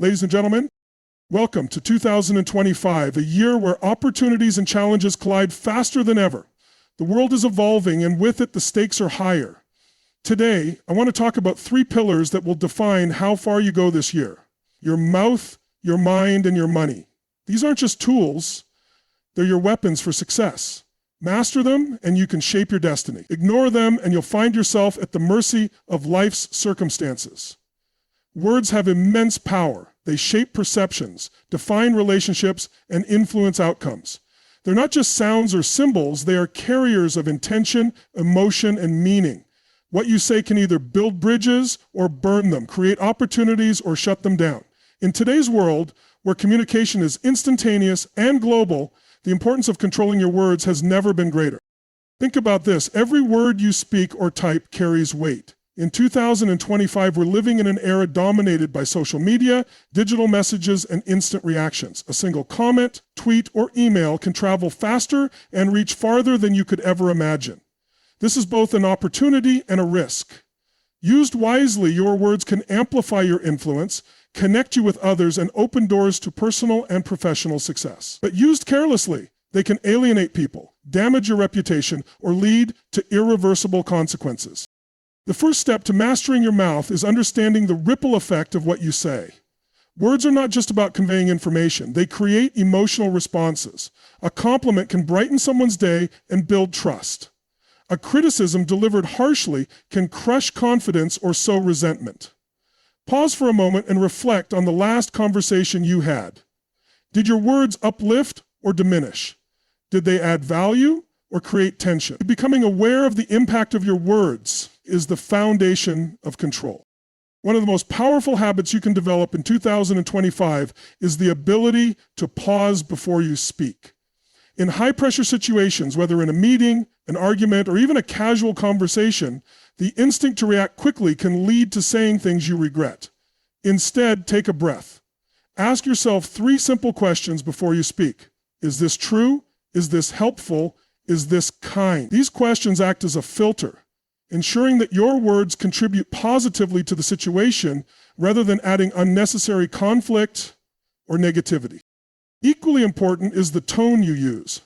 Ladies and gentlemen, welcome to 2025, a year where opportunities and challenges collide faster than ever. The world is evolving, and with it, the stakes are higher. Today, I want to talk about 3 pillars that will define how far you go this year: your mouth, your mind, and your money. These aren't just tools, they're your weapons for success. Master them, and you can shape your destiny. Ignore them, and you'll find yourself at the mercy of life's circumstances. Words have immense power. They shape perceptions, define relationships, and influence outcomes. They're not just sounds or symbols, they are carriers of intention, emotion, and meaning. What you say can either build bridges or burn them, create opportunities or shut them down. In today's world, where communication is instantaneous and global, the importance of controlling your words has never been greater. Think about this: every word you speak or type carries weight. In 2025, we're living in an era dominated by social media, digital messages, and instant reactions. A single comment, tweet, or email can travel faster and reach farther than you could ever imagine. This is both an opportunity and a risk. Used wisely, your words can amplify your influence, connect you with others, and open doors to personal and professional success. But used carelessly, they can alienate people, damage your reputation, or lead to irreversible consequences. The first step to mastering your mouth is understanding the ripple effect of what you say. Words are not just about conveying information, they create emotional responses. A compliment can brighten someone's day and build trust. A criticism delivered harshly can crush confidence or sow resentment. Pause for a moment and reflect on the last conversation you had. Did your words uplift or diminish? Did they add value or create tension? Becoming aware of the impact of your words is the foundation of control. One of the most powerful habits you can develop in 2025 is the ability to pause before you speak. In high-pressure situations, whether in a meeting, an argument, or even a casual conversation, the instinct to react quickly can lead to saying things you regret. Instead, take a breath. Ask yourself 3 simple questions before you speak. Is this true? Is this helpful? Is this kind? These questions act as a filter, ensuring that your words contribute positively to the situation rather than adding unnecessary conflict or negativity. Equally important is the tone you use.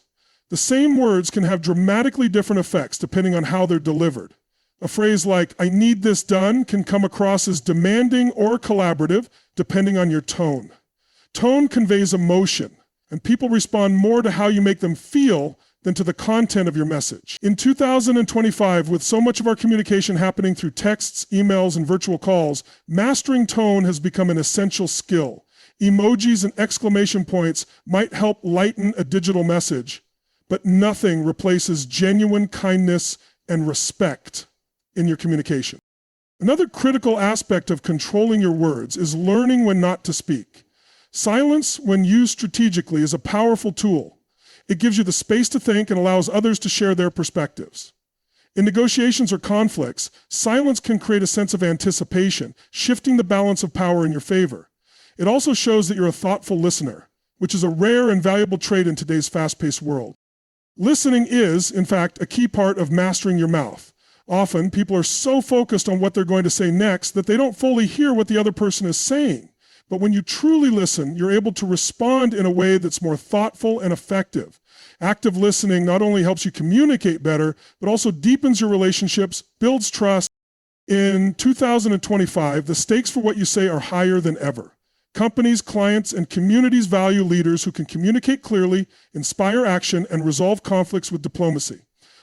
The same words can have dramatically different effects depending on how they're delivered. A phrase like, "I need this done," can come across as demanding or collaborative depending on your tone. Tone conveys emotion, and people respond more to how you make them feel than to the content of your message. In 2025, with so much of our communication happening through texts, emails, and virtual calls, mastering tone has become an essential skill. Emojis and exclamation points might help lighten a digital message, but nothing replaces genuine kindness and respect in your communication. Another critical aspect of controlling your words is learning when not to speak. Silence, when used strategically, is a powerful tool. It gives you the space to think and allows others to share their perspectives. In negotiations or conflicts, silence can create a sense of anticipation, shifting the balance of power in your favor. It also shows that you're a thoughtful listener, which is a rare and valuable trait in today's fast-paced world. Listening is, in fact, a key part of mastering your mouth. Often, people are so focused on what they're going to say next that they don't fully hear what the other person is saying. But when you truly listen, you're able to respond in a way that's more thoughtful and effective. Active listening not only helps you communicate better, but also deepens your relationships, builds trust. In 2025, the stakes for what you say are higher than ever. Companies, clients, and communities value leaders who can communicate clearly, inspire action, and resolve conflicts with diplomacy.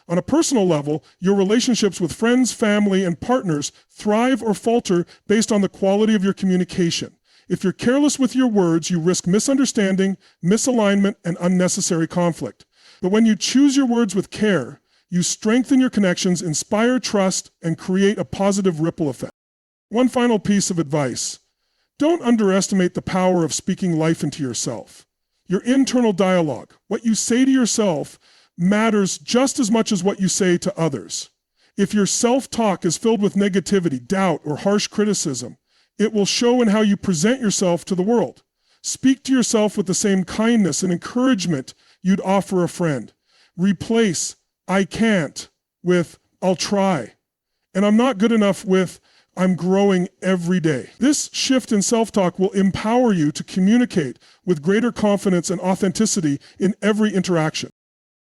On a personal level, your relationships with friends, family, and partners thrive or falter based on the quality of your communication. If you're careless with your words, you risk misunderstanding, misalignment, and unnecessary conflict. But when you choose your words with care, you strengthen your connections, inspire trust, and create a positive ripple effect. One final piece of advice: don't underestimate the power of speaking life into yourself. Your internal dialogue, what you say to yourself, matters just as much as what you say to others. If your self-talk is filled with negativity, doubt, or harsh criticism, it will show in how you present yourself to the world. Speak to yourself with the same kindness and encouragement you'd offer a friend. Replace "I can't" with "I'll try," and "I'm not good enough" with I'm growing every day. This shift in self-talk will empower you to communicate with greater confidence and authenticity in every interaction.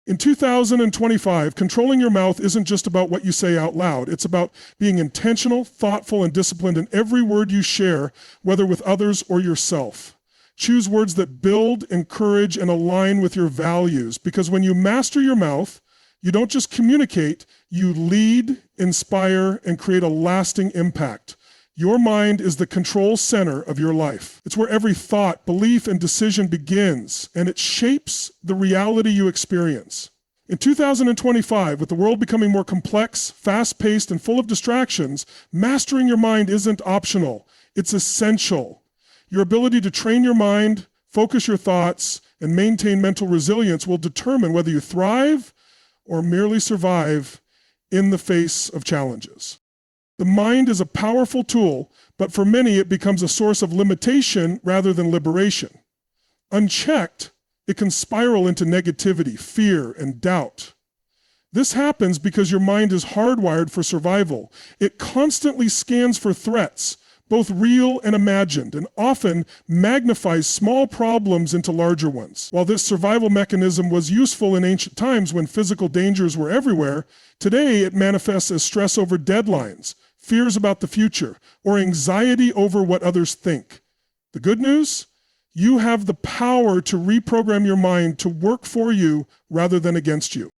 In 2025, controlling your mouth isn't just about what you say out loud. It's about being intentional, thoughtful, and disciplined in every word you share, whether with others or yourself. Choose words that build, encourage, and align with your values, because when you master your mouth, you don't just communicate, you lead, inspire, and create a lasting impact. Your mind is the control center of your life. It's where every thought, belief, and decision begins, and it shapes the reality you experience. In 2025, with the world becoming more complex, fast-paced, and full of distractions, mastering your mind isn't optional. It's essential. Your ability to train your mind, focus your thoughts, and maintain mental resilience will determine whether you thrive or merely survive in the face of challenges. The mind is a powerful tool, but for many it becomes a source of limitation rather than liberation. Unchecked, it can spiral into negativity, fear, and doubt. This happens because your mind is hardwired for survival. It constantly scans for threats, both real and imagined, and often magnifies small problems into larger ones. While this survival mechanism was useful in ancient times when physical dangers were everywhere, today it manifests as stress over deadlines, fears about the future, or anxiety over what others think. The good news? You have the power to reprogram your mind to work for you rather than against you.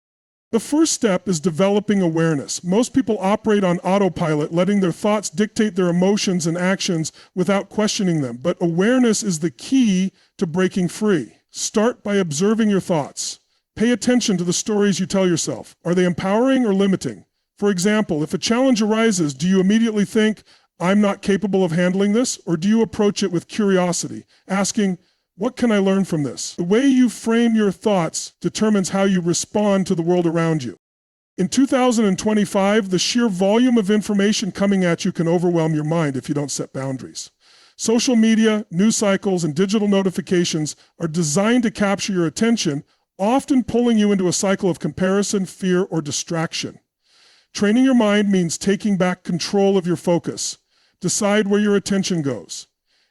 The first step is developing awareness. Most people operate on autopilot, letting their thoughts dictate their emotions and actions without questioning them. But awareness is the key to breaking free. Start by observing your thoughts. Pay attention to the stories you tell yourself. Are they empowering or limiting? For example, if a challenge arises, do you immediately think, I'm not capable of handling this? Or do you approach it with curiosity, asking, what can I learn from this? The way you frame your thoughts determines how you respond to the world around you. In 2025, the sheer volume of information coming at you can overwhelm your mind if you don't set boundaries. Social media, news cycles, and digital notifications are designed to capture your attention, often pulling you into a cycle of comparison, fear, or distraction. Training your mind means taking back control of your focus. Decide where your attention goes.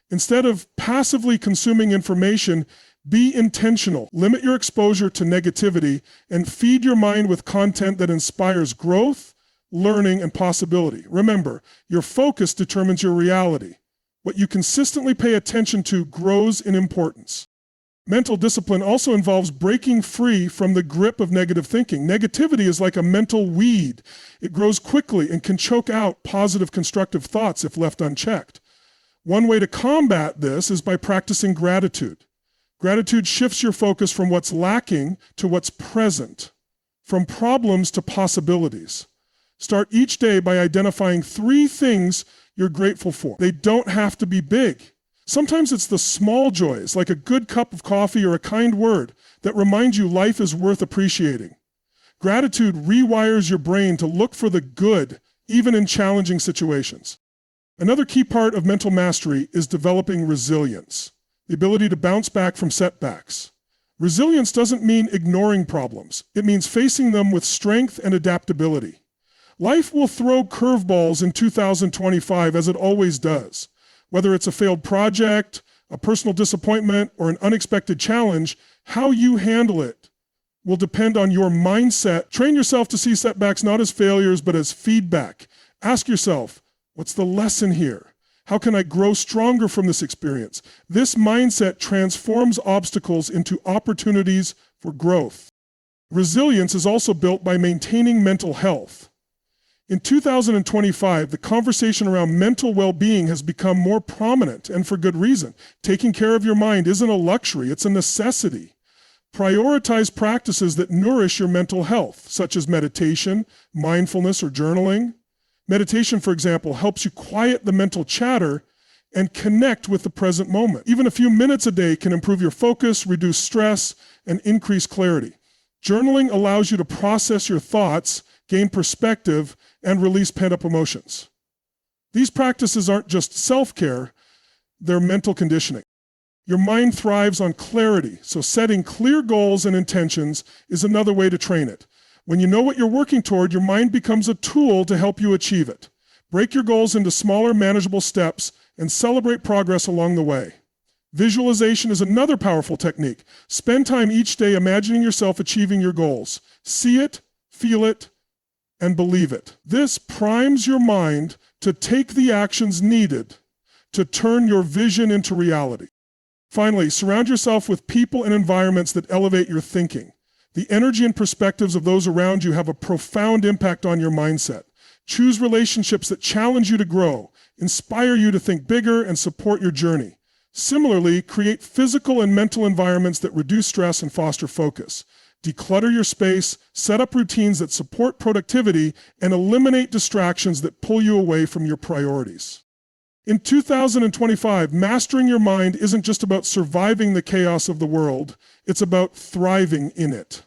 Instead of passively consuming information, be intentional. Limit your exposure to negativity and feed your mind with content that inspires growth, learning, and possibility. Remember, your focus determines your reality. What you consistently pay attention to grows in importance. Mental discipline also involves breaking free from the grip of negative thinking. Negativity is like a mental weed. It grows quickly and can choke out positive, constructive thoughts if left unchecked. One way to combat this is by practicing gratitude. Gratitude shifts your focus from what's lacking to what's present, from problems to possibilities. Start each day by identifying 3 things you're grateful for. They don't have to be big. Sometimes it's the small joys, like a good cup of coffee or a kind word, that remind you life is worth appreciating. Gratitude rewires your brain to look for the good, even in challenging situations. Another key part of mental mastery is developing resilience, the ability to bounce back from setbacks. Resilience doesn't mean ignoring problems. It means facing them with strength and adaptability. Life will throw curveballs in 2025 as it always does. Whether it's a failed project, a personal disappointment, or an unexpected challenge, how you handle it will depend on your mindset. Train yourself to see setbacks not as failures, but as feedback. Ask yourself, what's the lesson here? How can I grow stronger from this experience? This mindset transforms obstacles into opportunities for growth. Resilience is also built by maintaining mental health. In 2025, the conversation around mental well-being has become more prominent, and for good reason. Taking care of your mind isn't a luxury, it's a necessity. Prioritize practices that nourish your mental health, such as meditation, mindfulness, or journaling. Meditation, for example, helps you quiet the mental chatter and connect with the present moment. Even a few minutes a day can improve your focus, reduce stress, and increase clarity. Journaling allows you to process your thoughts, gain perspective, and release pent-up emotions. These practices aren't just self-care, they're mental conditioning. Your mind thrives on clarity, so setting clear goals and intentions is another way to train it. When you know what you're working toward, your mind becomes a tool to help you achieve it. Break your goals into smaller, manageable steps and celebrate progress along the way. Visualization is another powerful technique. Spend time each day imagining yourself achieving your goals. See it, feel it, and believe it. This primes your mind to take the actions needed to turn your vision into reality. Finally, surround yourself with people and environments that elevate your thinking. The energy and perspectives of those around you have a profound impact on your mindset. Choose relationships that challenge you to grow, inspire you to think bigger, and support your journey. Similarly, create physical and mental environments that reduce stress and foster focus. Declutter your space, set up routines that support productivity, and eliminate distractions that pull you away from your priorities. In 2025, mastering your mind isn't just about surviving the chaos of the world, it's about thriving in it.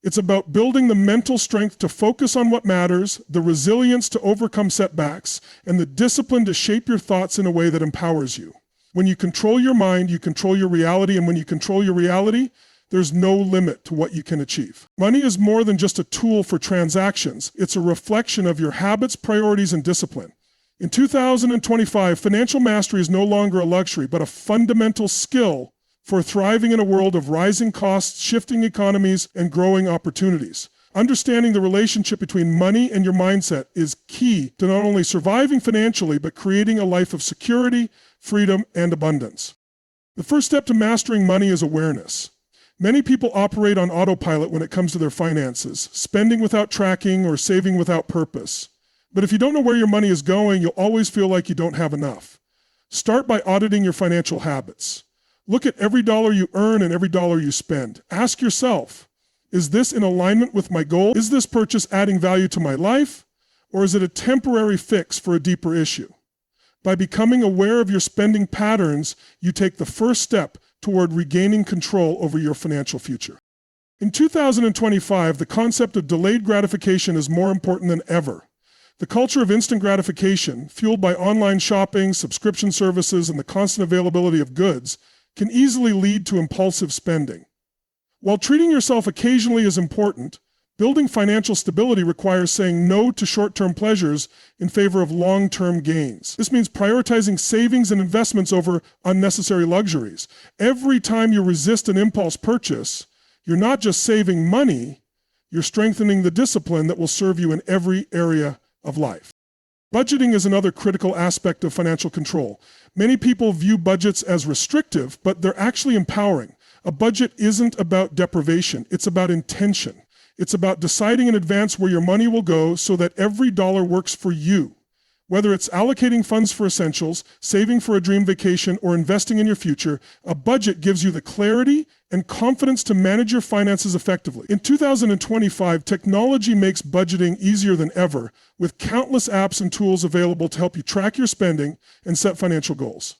It's about building the mental strength to focus on what matters, the resilience to overcome setbacks, and the discipline to shape your thoughts in a way that empowers you. When you control your mind, you control your reality, and when you control your reality, there's no limit to what you can achieve. Money is more than just a tool for transactions. It's a reflection of your habits, priorities, and discipline. In 2025, financial mastery is no longer a luxury, but a fundamental skill for thriving in a world of rising costs, shifting economies, and growing opportunities. Understanding the relationship between money and your mindset is key to not only surviving financially, but creating a life of security, freedom, and abundance. The first step to mastering money is awareness. Many people operate on autopilot when it comes to their finances, spending without tracking or saving without purpose. But if you don't know where your money is going, you'll always feel like you don't have enough. Start by auditing your financial habits. Look at every dollar you earn and every dollar you spend. Ask yourself, is this in alignment with my goal? Is this purchase adding value to my life? Or is it a temporary fix for a deeper issue? By becoming aware of your spending patterns, you take the first step toward regaining control over your financial future. In 2025, the concept of delayed gratification is more important than ever. The culture of instant gratification, fueled by online shopping, subscription services, and the constant availability of goods, can easily lead to impulsive spending. While treating yourself occasionally is important, building financial stability requires saying no to short-term pleasures in favor of long-term gains. This means prioritizing savings and investments over unnecessary luxuries. Every time you resist an impulse purchase, you're not just saving money, you're strengthening the discipline that will serve you in every area of life. Budgeting is another critical aspect of financial control. Many people view budgets as restrictive, but they're actually empowering. A budget isn't about deprivation, it's about intention. It's about deciding in advance where your money will go so that every dollar works for you. Whether it's allocating funds for essentials, saving for a dream vacation, or investing in your future, a budget gives you the clarity and confidence to manage your finances effectively. In 2025, technology makes budgeting easier than ever, with countless apps and tools available to help you track your spending and set financial goals.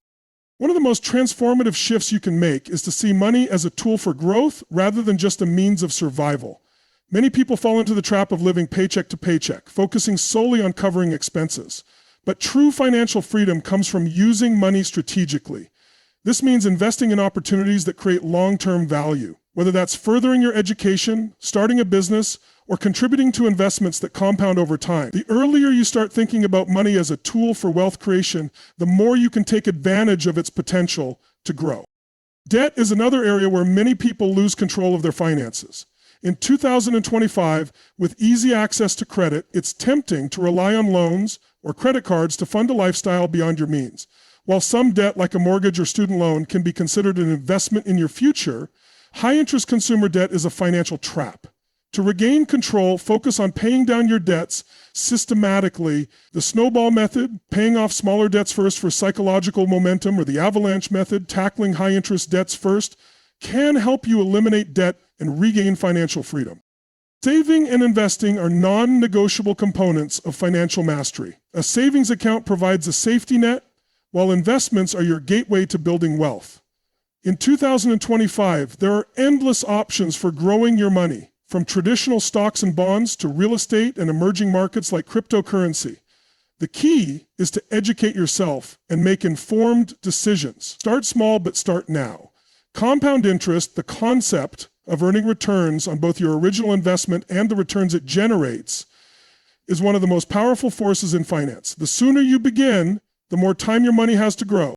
One of the most transformative shifts you can make is to see money as a tool for growth rather than just a means of survival. Many people fall into the trap of living paycheck to paycheck, focusing solely on covering expenses. But true financial freedom comes from using money strategically. This means investing in opportunities that create long-term value, whether that's furthering your education, starting a business, or contributing to investments that compound over time. The earlier you start thinking about money as a tool for wealth creation, the more you can take advantage of its potential to grow. Debt is another area where many people lose control of their finances. In 2025, with easy access to credit, it's tempting to rely on loans or credit cards to fund a lifestyle beyond your means. While some debt, like a mortgage or student loan, can be considered an investment in your future, high-interest consumer debt is a financial trap. To regain control, focus on paying down your debts systematically. The snowball method, paying off smaller debts first for psychological momentum, or the avalanche method, tackling high-interest debts first, can help you eliminate debt and regain financial freedom. Saving and investing are non-negotiable components of financial mastery. A savings account provides a safety net, while investments are your gateway to building wealth. In 2025, there are endless options for growing your money, from traditional stocks and bonds to real estate and emerging markets like cryptocurrency. The key is to educate yourself and make informed decisions. Start small, but start now. Compound interest, the concept of earning returns on both your original investment and the returns it generates, is one of the most powerful forces in finance. The sooner you begin, the more time your money has to grow.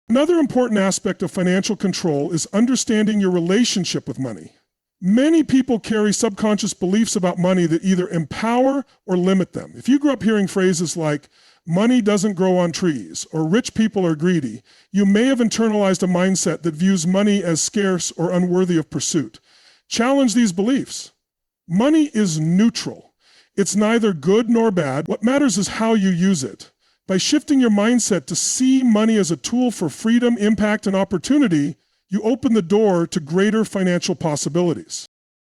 Another important aspect of financial control is understanding your relationship with money. Many people carry subconscious beliefs about money that either empower or limit them. If you grew up hearing phrases like, money doesn't grow on trees, or rich people are greedy, you may have internalized a mindset that views money as scarce or unworthy of pursuit. Challenge these beliefs. Money is neutral. It's neither good nor bad. What matters is how you use it. By shifting your mindset to see money as a tool for freedom, impact, and opportunity, you open the door to greater financial possibilities.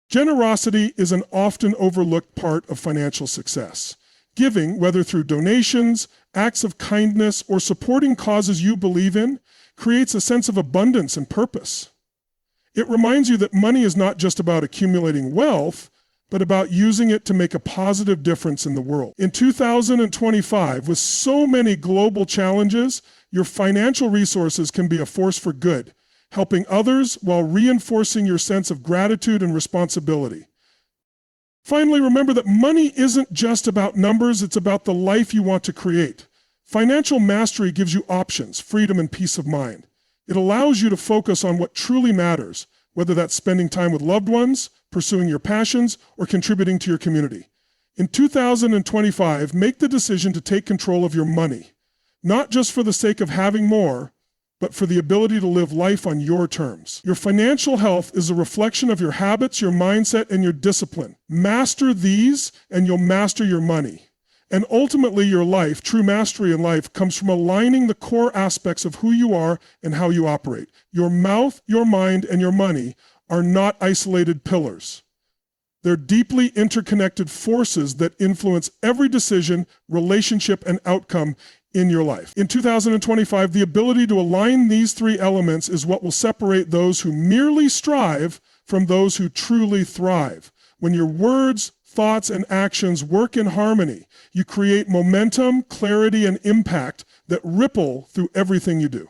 Generosity is an often overlooked part of financial success. Giving, whether through donations, acts of kindness, or supporting causes you believe in, creates a sense of abundance and purpose. It reminds you that money is not just about accumulating wealth, but about using it to make a positive difference in the world. In 2025, with so many global challenges, your financial resources can be a force for good, helping others while reinforcing your sense of gratitude and responsibility. Finally, remember that money isn't just about numbers, it's about the life you want to create. Financial mastery gives you options, freedom, and peace of mind. It allows you to focus on what truly matters, whether that's spending time with loved ones, pursuing your passions, or contributing to your community. In 2025, make the decision to take control of your money, not just for the sake of having more, but for the ability to live life on your terms. Your financial health is a reflection of your habits, your mindset, and your discipline. Master these, and you'll master your money. And ultimately, your life, true mastery in life, comes from aligning the core aspects of who you are and how you operate. Your mouth, your mind, and your money are not isolated pillars. They're deeply interconnected forces that influence every decision, relationship, and outcome in your life. In 2025, the ability to align these three elements is what will separate those who merely strive from those who truly thrive. When your words, thoughts, and actions work in harmony, you create momentum, clarity, and impact that ripple through everything you do.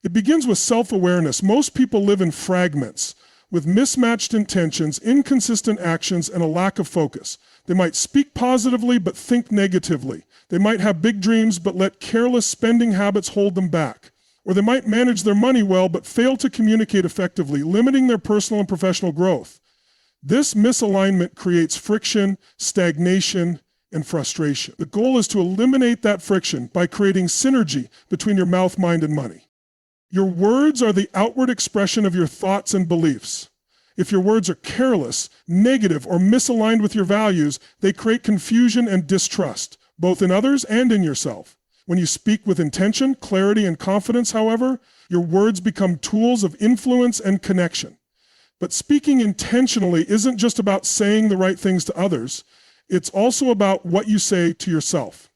It begins with self-awareness. Most people live in fragments, with mismatched intentions, inconsistent actions, and a lack of focus. They might speak positively but think negatively. They might have big dreams but let careless spending habits hold them back. Or they might manage their money well but fail to communicate effectively, limiting their personal and professional growth. This misalignment creates friction, stagnation, and frustration. The goal is to eliminate that friction by creating synergy between your mouth, mind, and money. Your words are the outward expression of your thoughts and beliefs. If your words are careless, negative, or misaligned with your values, they create confusion and distrust, both in others and in yourself. When you speak with intention, clarity, and confidence, however, your words become tools of influence and connection. But speaking intentionally isn't just about saying the right things to others, it's also about what you say to yourself.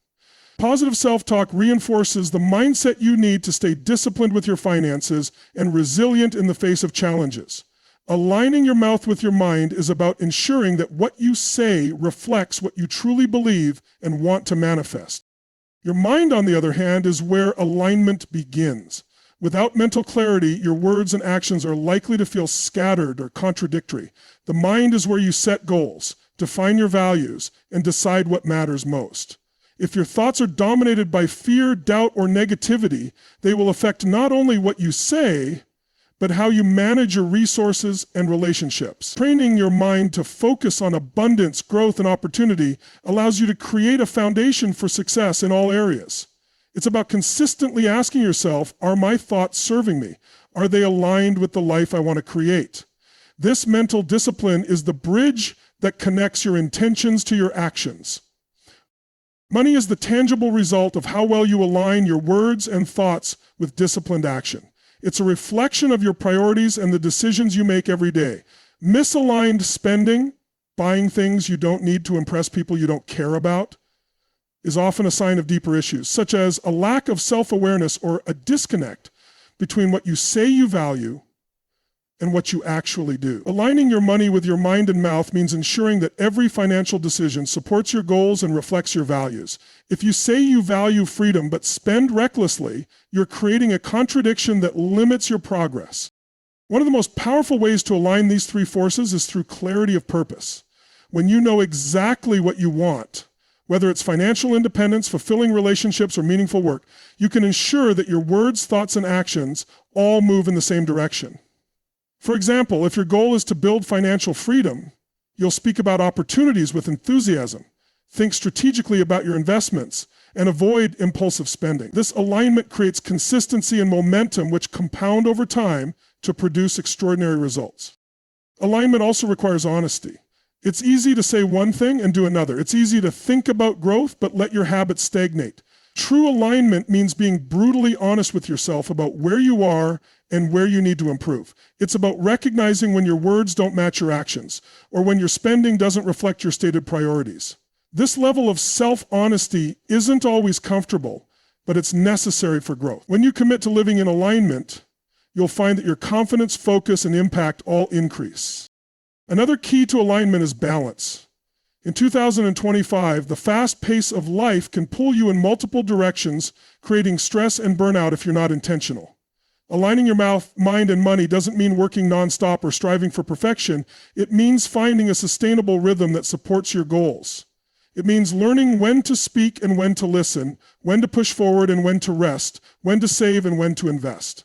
Positive self-talk reinforces the mindset you need to stay disciplined with your finances and resilient in the face of challenges. Aligning your mouth with your mind is about ensuring that what you say reflects what you truly believe and want to manifest. Your mind, on the other hand, is where alignment begins. Without mental clarity, your words and actions are likely to feel scattered or contradictory. The mind is where you set goals, define your values, and decide what matters most. If your thoughts are dominated by fear, doubt, or negativity, they will affect not only what you say, but how you manage your resources and relationships. Training your mind to focus on abundance, growth, and opportunity allows you to create a foundation for success in all areas. It's about consistently asking yourself, are my thoughts serving me? Are they aligned with the life I want to create? This mental discipline is the bridge that connects your intentions to your actions. Money is the tangible result of how well you align your words and thoughts with disciplined action. It's a reflection of your priorities and the decisions you make every day. Misaligned spending, buying things you don't need to impress people you don't care about, is often a sign of deeper issues, such as a lack of self-awareness or a disconnect between what you say you value and what you actually do. Aligning your money with your mind and mouth means ensuring that every financial decision supports your goals and reflects your values. If you say you value freedom but spend recklessly, you're creating a contradiction that limits your progress. One of the most powerful ways to align these three forces is through clarity of purpose. When you know exactly what you want, Whether it's financial independence, fulfilling relationships, or meaningful work, you can ensure that your words, thoughts, and actions all move in the same direction. For example, if your goal is to build financial freedom, you'll speak about opportunities with enthusiasm, think strategically about your investments, and avoid impulsive spending. This alignment creates consistency and momentum which compound over time to produce extraordinary results. Alignment also requires honesty. It's easy to say one thing and do another. It's easy to think about growth but let your habits stagnate. True alignment means being brutally honest with yourself about where you are and where you need to improve. It's about recognizing when your words don't match your actions, or when your spending doesn't reflect your stated priorities. This level of self-honesty isn't always comfortable, but it's necessary for growth. When you commit to living in alignment, you'll find that your confidence, focus, and impact all increase. Another key to alignment is balance. In 2025, the fast pace of life can pull you in multiple directions, creating stress and burnout if you're not intentional. Aligning your mind, and money doesn't mean working nonstop or striving for perfection. It means finding a sustainable rhythm that supports your goals. It means learning when to speak and when to listen, when to push forward and when to rest, when to save and when to invest.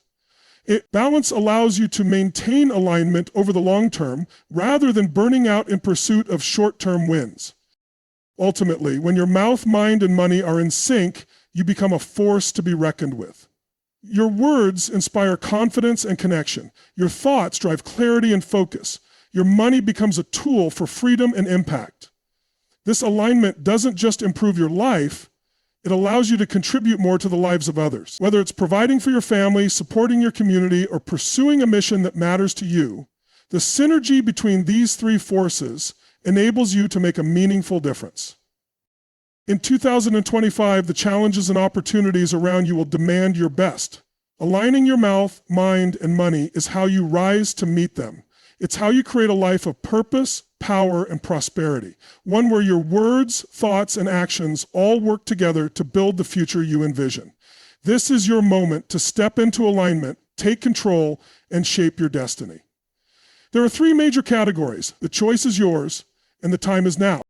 Balance allows you to maintain alignment over the long term rather than burning out in pursuit of short-term wins. Ultimately, when your mouth, mind, and money are in sync, you become a force to be reckoned with. Your words inspire confidence and connection. Your thoughts drive clarity and focus. Your money becomes a tool for freedom and impact. This alignment doesn't just improve your life, it allows you to contribute more to the lives of others. Whether it's providing for your family, supporting your community, or pursuing a mission that matters to you, the synergy between these three forces enables you to make a meaningful difference. In 2025, the challenges and opportunities around you will demand your best. Aligning your mouth, mind, and money is how you rise to meet them. It's how you create a life of purpose, power, and prosperity. One where your words, thoughts, and actions all work together to build the future you envision. This is your moment to step into alignment, take control, and shape your destiny. There are three major categories. The choice is yours, and the time is now.